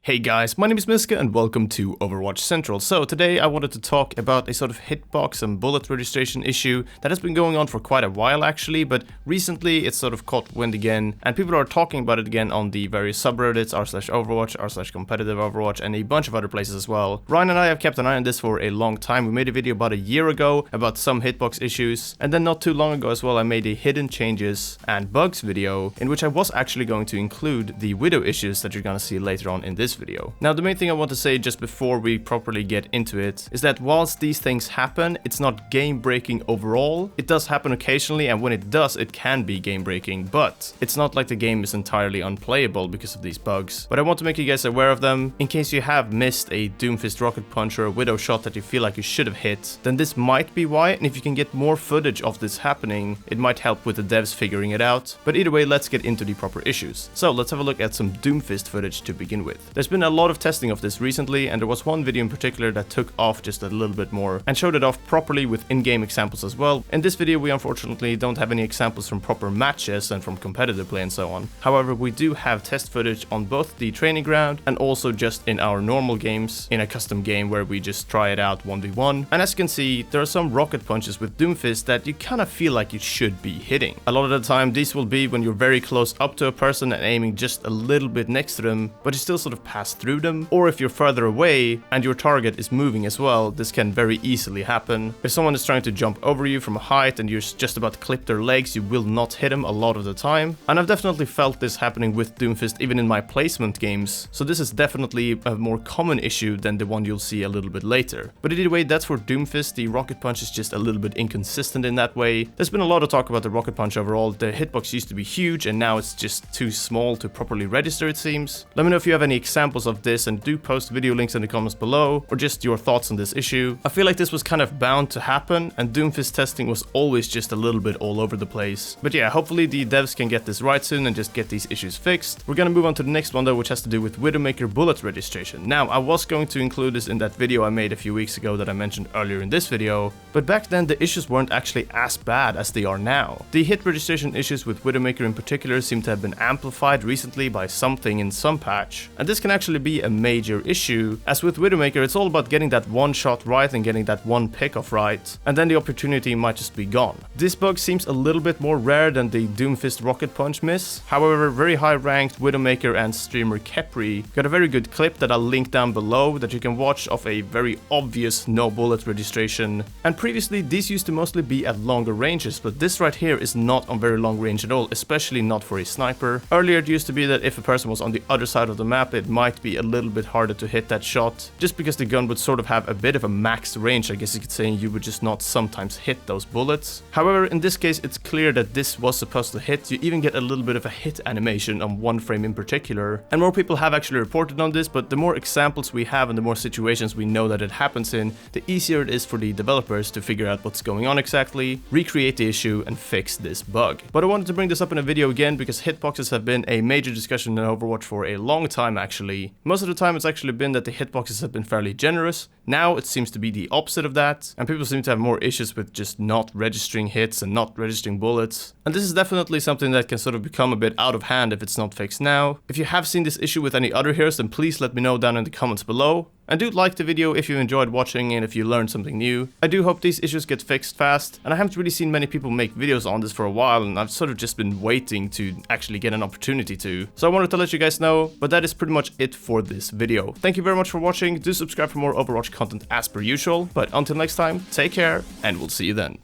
Hey guys, my name is Miska and welcome to Overwatch Central. So today I wanted to talk about a sort of hitbox and bullet registration issue that has been going on for quite a while actually, but recently it's sort of caught wind again and people are talking about it again on the various subreddits r/Overwatch, r/competitive Overwatch and a bunch of other places as well. Ryan and I have kept an eye on this for a long time. We made a video about a year ago about some hitbox issues, and then not too long ago as well I made a hidden changes and bugs video in which I was actually going to include the Widow issues that you're gonna see later on in this video. Now the main thing I want to say just before we properly get into it is that whilst these things happen, it's not game breaking overall. It does happen occasionally, and when it does it can be game breaking, but it's not like the game is entirely unplayable because of these bugs. But I want to make you guys aware of them in case you have missed a Doomfist rocket punch or a Widow shot that you feel like you should have hit. Then this might be why, and if you can get more footage of this happening, it might help with the devs figuring it out. But either way, let's get into the proper issues. So let's have a look at some Doomfist footage to begin with. There's been a lot of testing of this recently, and there was one video in particular that took off just a little bit more and showed it off properly with in-game examples as well. In this video we unfortunately don't have any examples from proper matches and from competitive play and so on. However, we do have test footage on both the training ground and also just in our normal games in a custom game where we just try it out 1v1. And as you can see, there are some rocket punches with Doomfist that you kind of feel like you should be hitting. A lot of the time these will be when you're very close up to a person and aiming just a little bit next to them, but you still sort of pass through them. Or if you're further away and your target is moving as well, this can very easily happen. If someone is trying to jump over you from a height and you're just about to clip their legs, you will not hit them a lot of the time. And I've definitely felt this happening with Doomfist even in my placement games, so this is definitely a more common issue than the one you'll see a little bit later. But either way, that's for Doomfist. The rocket punch is just a little bit inconsistent in that way. There's been a lot of talk about the rocket punch overall. The hitbox used to be huge and now it's just too small to properly register, it seems. Let me know if you have any examples of this, and do post video links in the comments below, or just your thoughts on this issue. I feel like this was kind of bound to happen, and Doomfist testing was always just a little bit all over the place. But yeah, hopefully the devs can get this right soon and just get these issues fixed. We're gonna move on to the next one though, which has to do with Widowmaker bullet registration. Now, I was going to include this in that video I made a few weeks ago that I mentioned earlier in this video, but back then the issues weren't actually as bad as they are now. The hit registration issues with Widowmaker in particular seem to have been amplified recently by something in some patch, and this can actually be a major issue, as with Widowmaker it's all about getting that one shot right and getting that one pick off right, and then the opportunity might just be gone. This bug seems a little bit more rare than the Doomfist rocket punch miss. However, very high ranked Widowmaker and streamer Kepri got a very good clip that I'll link down below that you can watch of a very obvious no bullet registration. And previously these used to mostly be at longer ranges, but this right here is not on very long range at all, especially not for a sniper. Earlier it used to be that if a person was on the other side of the map it might be a little bit harder to hit that shot, just because the gun would sort of have a bit of a max range, I guess you could say, and you would just not sometimes hit those bullets. However, in this case it's clear that this was supposed to hit. You even get a little bit of a hit animation on one frame in particular, and more people have actually reported on this, but the more examples we have and the more situations we know that it happens in, the easier it is for the developers to figure out what's going on exactly, recreate the issue and fix this bug. But I wanted to bring this up in a video again because hitboxes have been a major discussion in Overwatch for a long time actually. Most of the time it's actually been that the hitboxes have been fairly generous. Now it seems to be the opposite of that, and people seem to have more issues with just not registering hits and not registering bullets. And this is definitely something that can sort of become a bit out of hand if it's not fixed now. If you have seen this issue with any other heroes, then please let me know down in the comments below. And do like the video if you enjoyed watching and if you learned something new. I do hope these issues get fixed fast, and I haven't really seen many people make videos on this for a while, and I've sort of just been waiting to actually get an opportunity to. So I wanted to let you guys know, but that is pretty much it for this video. Thank you very much for watching. Do subscribe for more Overwatch content as per usual, but until next time, take care and we'll see you then.